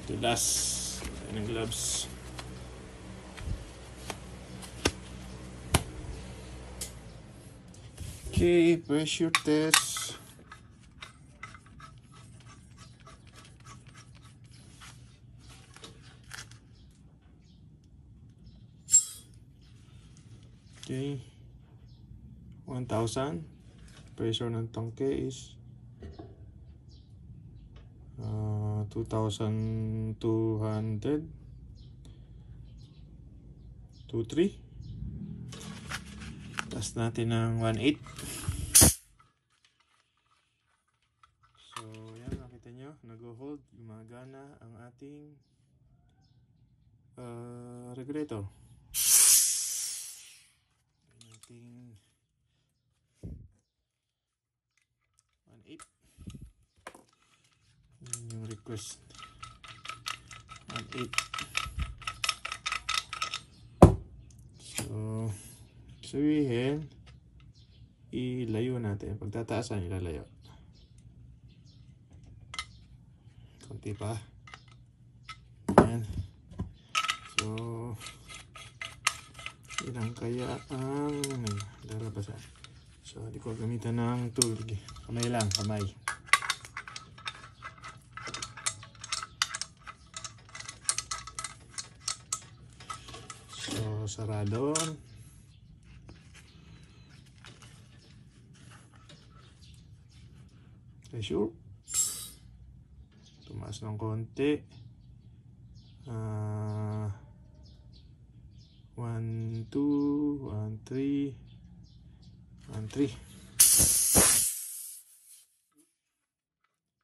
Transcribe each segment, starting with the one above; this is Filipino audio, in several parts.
Tulas. Ayan ang gloves. Okay, pressure test. Okay, 1,000. Pressure ng tangke is 2,200. 2,3. Taas natin ng 1,800. So, yan, nakita nyo, nag-hold, gumagana ang ating regulator. Ating 1,800. Yan yung request. 1,800. So, sabihin, ilayo natin. Pagtataasan, ilalayo. Kunti pa. Ayan. So, ilang kaya ang lalabasan. So, di ko gamitan ng tool. Kamay lang, kamay. So, sarado. Pressure. Tumaas ng konti. 1, 2, 1, 3, 1, 3.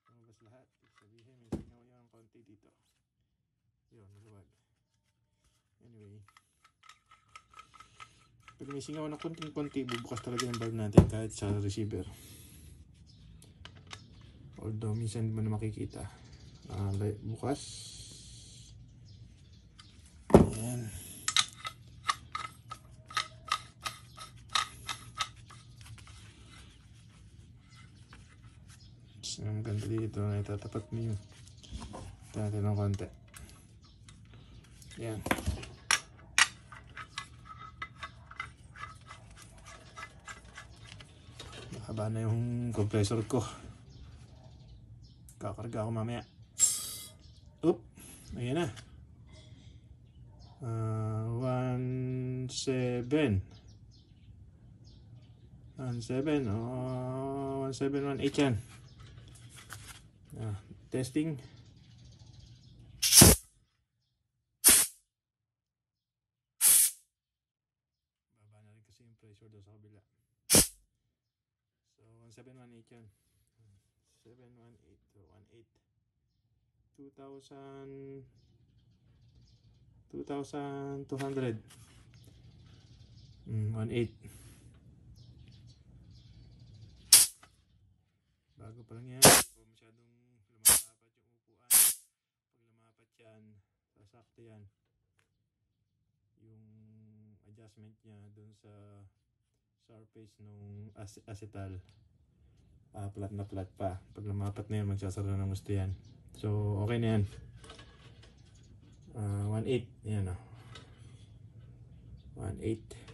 Lumabas lahat. Sabihin, may singaw yung konti dito. Yun, maluwag. Anyway. Pag may singaw na konting-konti, bubukas talaga yung valve natin kahit sa receiver. Although minsan hindi mo na makikita. Bukas. Ayan. So, ang ganda dito na itatapat mo yung natin ng konti. Ayan. Mahaba na yung compressor ko. Kakarga ako mamaya. Oop, ayan na. 1,700. 1,700. 1,718 yan. Testing. Baba na rin kasi yung pressure doon sa kabila. So 1,718 yan. 718 to 18. 2,200. 1,800. Bago pa lang yan. Hindi po masyadong lumalapat yung upuan. Pag lumapat yan, sasakto yan. Yung adjustment niya dun sa surface nung acetal. Flat na flat pa. Pag lumapat na yan, magsasara ng gusto yan. So, okay na yan. 1,800. Yan o. 1,800.